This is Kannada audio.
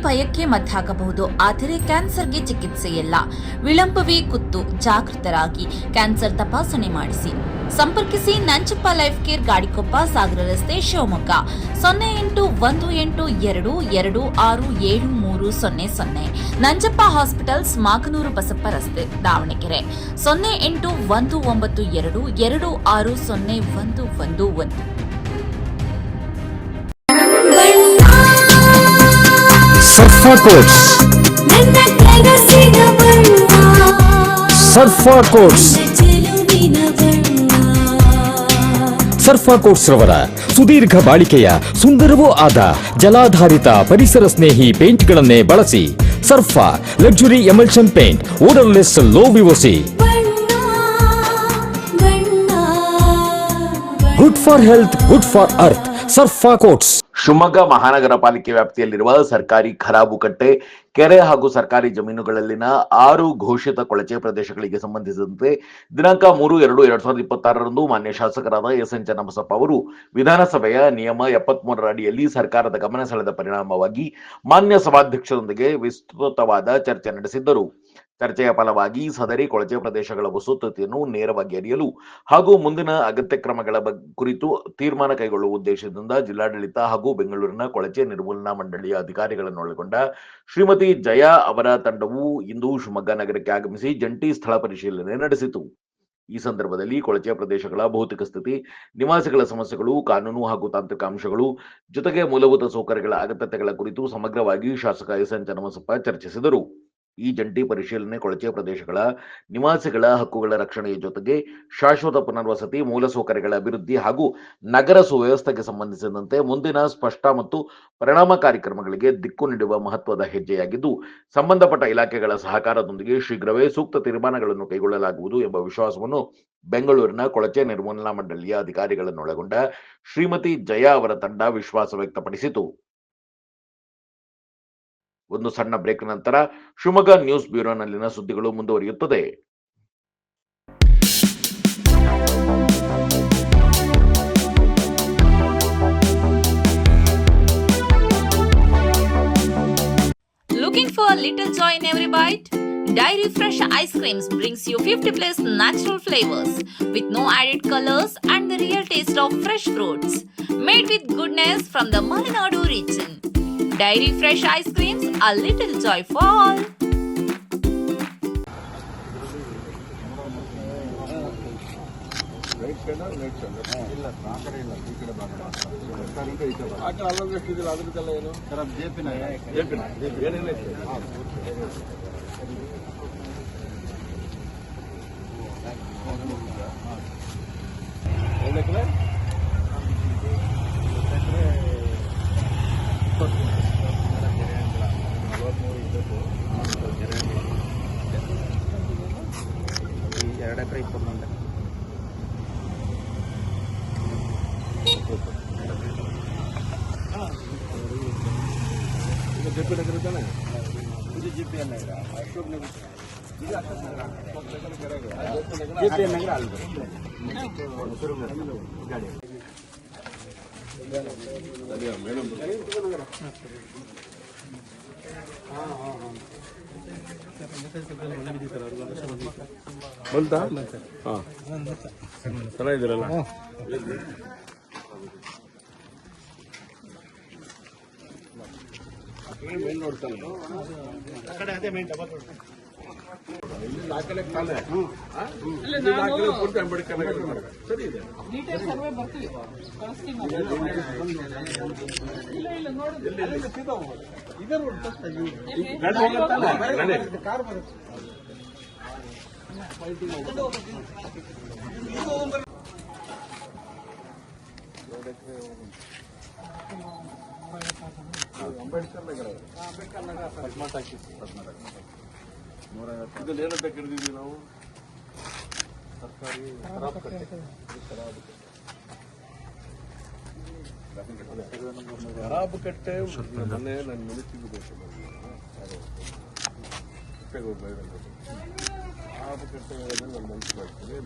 ಭಯಕ್ಕೆ ಮದ್ದಾಗಬಹುದು. ಆದರೆ ಕ್ಯಾನ್ಸರ್ಗೆ ಚಿಕಿತ್ಸೆಯಿಲ್ಲ. ವಿಳಂಬವೇ ಕುತ್ತು. ಜಾಗೃತರಾಗಿ ಕ್ಯಾನ್ಸರ್ ತಪಾಸಣೆ ಮಾಡಿಸಿ. ಸಂಪರ್ಕಿಸಿ ನಂಜಪ್ಪ ಲೈಫ್ ಕೇರ್, ಗಾಡಿಕೊಪ್ಪ, ಸಾಗರ ರಸ್ತೆ, ಶಿವಮೊಗ್ಗ. 0818226730. ನಂಜಪ್ಪ ಹಾಸ್ಪಿಟಲ್ಸ್, ಮಾಕನೂರು ಬಸಪ್ಪ ರಸ್ತೆ, ದಾವಣಗೆರೆ. 081922601111. ಸರ್ಫಾ ಕೋಟ್ಸ್, ಸರ್ಫಾ ಕೋಟ್ಸ್, ಸರ್ಫಾ ಕೋಟ್ಸ್ ರವರ ಸುದೀರ್ಘ ಬಾಳಿಕೆಯ ಸುಂದರವೂ ಆದ ಜಲಾಧಾರಿತ ಪರಿಸರ ಸ್ನೇಹಿ ಪೇಂಟ್ಗಳನ್ನೇ ಬಳಸಿ. Sarfa luxury emulsion paint, odourless, low VOC, good for health, good for earth. Sarfa coats. Shivamogga ಮಹಾನಗರ ಪಾಲಿಕೆ ವ್ಯಾಪ್ತಿಯಲ್ಲಿರುವ ಸರ್ಕಾರಿ ಖರಾಬುಕಟ್ಟೆ, ಕೆರೆ ಹಾಗೂ ಸರ್ಕಾರಿ ಜಮೀನುಗಳಲ್ಲಿನ 6 ಘೋಷಿತ ಕೊಳಚೆ ಪ್ರದೇಶಗಳಿಗೆ ಸಂಬಂಧಿಸಿದಂತೆ ದಿನಾಂಕ 3/2/2026 ಮಾನ್ಯ ಶಾಸಕರಾದ ಎಸ್.ಎನ್. ಚನ್ನಬಸಪ್ಪ ಅವರು ವಿಧಾನಸಭೆಯ ನಿಯಮ 73ರ ಅಡಿಯಲ್ಲಿ ಸರ್ಕಾರದ ಗಮನ ಸೆಳೆದ ಪರಿಣಾಮವಾಗಿ ಮಾನ್ಯ ಸಭಾಧ್ಯಕ್ಷರೊಂದಿಗೆ ವಿಸ್ತೃತವಾದ ಚರ್ಚೆ ನಡೆಸಿದ್ದರು. ಚರ್ಚೆಯ ಫಲವಾಗಿ ಸದರಿ ಕೊಳಚೆ ಪ್ರದೇಶಗಳ ವಸ್ತುಸ್ಥಿತಿಯನ್ನು ನೇರವಾಗಿ ಅರಿಯಲು ಹಾಗೂ ಮುಂದಿನ ಅಗತ್ಯ ಕ್ರಮಗಳ ಕುರಿತು ತೀರ್ಮಾನ ಕೈಗೊಳ್ಳುವ ಉದ್ದೇಶದಿಂದ ಜಿಲ್ಲಾಡಳಿತ ಹಾಗೂ ಬೆಂಗಳೂರಿನ ಕೊಳಚೆ ನಿರ್ಮೂಲನಾ ಮಂಡಳಿಯ ಅಧಿಕಾರಿಗಳನ್ನೊಳಗೊಂಡ ಶ್ರೀಮತಿ ಜಯಾ ಅವರ ತಂಡವು ಇಂದು ಶಿವಮೊಗ್ಗ ನಗರಕ್ಕೆ ಆಗಮಿಸಿ ಜಂಟಿ ಸ್ಥಳ ಪರಿಶೀಲನೆ ನಡೆಸಿತು. ಈ ಸಂದರ್ಭದಲ್ಲಿ ಕೊಳಚೆ ಪ್ರದೇಶಗಳ ಭೌತಿಕ ಸ್ಥಿತಿ, ನಿವಾಸಿಗಳ ಸಮಸ್ಯೆಗಳು, ಕಾನೂನು ಹಾಗೂ ತಾಂತ್ರಿಕ ಅಂಶಗಳು ಜೊತೆಗೆ ಮೂಲಭೂತ ಸೌಕರ್ಯಗಳ ಅಗತ್ಯತೆಗಳ ಕುರಿತು ಸಮಗ್ರವಾಗಿ ಶಾಸಕ ಎಸ್.ಎನ್. ಚನ್ನಬಸಪ್ಪ ಚರ್ಚಿಸಿದರು. ಈ ಜಂಟಿ ಪರಿಶೀಲನೆ ಕೊಳಚೆ ಪ್ರದೇಶಗಳ ನಿವಾಸಿಗಳ ಹಕ್ಕುಗಳ ರಕ್ಷಣೆಯ ಜೊತೆಗೆ ಶಾಶ್ವತ ಪುನರ್ವಸತಿ, ಮೂಲಸೌಕರ್ಯಗಳ ಅಭಿವೃದ್ಧಿ ಹಾಗೂ ನಗರ ಸುವ್ಯವಸ್ಥೆಗೆ ಸಂಬಂಧಿಸಿದಂತೆ ಮುಂದಿನ ಸ್ಪಷ್ಟ ಮತ್ತು ಪರಿಣಾಮಕಾರಿ ಕ್ರಮಗಳಿಗೆ ದಿಕ್ಕು ನೀಡುವ ಮಹತ್ವದ ಹೆಜ್ಜೆಯಾಗಿದ್ದು, ಸಂಬಂಧಪಟ್ಟ ಇಲಾಖೆಗಳ ಸಹಕಾರದೊಂದಿಗೆ ಶೀಘ್ರವೇ ಸೂಕ್ತ ತೀರ್ಮಾನಗಳನ್ನು ಕೈಗೊಳ್ಳಲಾಗುವುದು ಎಂಬ ವಿಶ್ವಾಸವನ್ನು ಬೆಂಗಳೂರಿನ ಕೊಳಚೆ ನಿರ್ಮೂಲನಾ ಮಂಡಳಿಯ ಅಧಿಕಾರಿಗಳನ್ನೊಳಗೊಂಡ ಶ್ರೀಮತಿ ಜಯಾ ಅವರ ತಂಡ ವಿಶ್ವಾಸ ವ್ಯಕ್ತಪಡಿಸಿತು. ಒಂದು ಸಣ್ಣ ಬ್ರೇಕ್ ನಂತರ ಶಿವಮೊಗ್ಗ ನ್ಯೂಸ್ ಬ್ಯೂರೋನಲ್ಲಿನ ಸುದ್ದಿಗಳು ಮುಂದುವರಿಯುತ್ತದೆ. Looking for a little joy in every bite? Dairy Fresh Ice Creams brings you 50+ natural flavors with no added colors and the real taste of fresh fruits. Made with goodness from the Malenadu region. Dairy Fresh Ice Creams, a little joy for all. ಬಂತಾ? ಚೆನ್ನಾಗಿದ್ದೀರಲ್ಲ? ಮೇನ್ ನೋಡ್ತಾನೆ ಪೂರ್ತಿ ಅಂಬೇಡ್ಕರ್ ಸರಿ ಇದೆ. ಅಂಬೇಡ್ಕರ್ ನಗರ ಇದರಲ್ಲಿ ಏನಂತ ಕರೆದಿದ್ದೀವಿ ನಾವು? ಸರ್ಕಾರಿ ಖರಾಬುಕಟ್ಟೆ. ಮೊನ್ನೆ ನನ್ನ ಮಿನಿಸ್ಟ್ರಿಗೆ ಖರಾಬುಕಟ್ಟೆ ನನ್ನ ಮನಸ್ಸು ಮಾಡ್ತೀನಿ.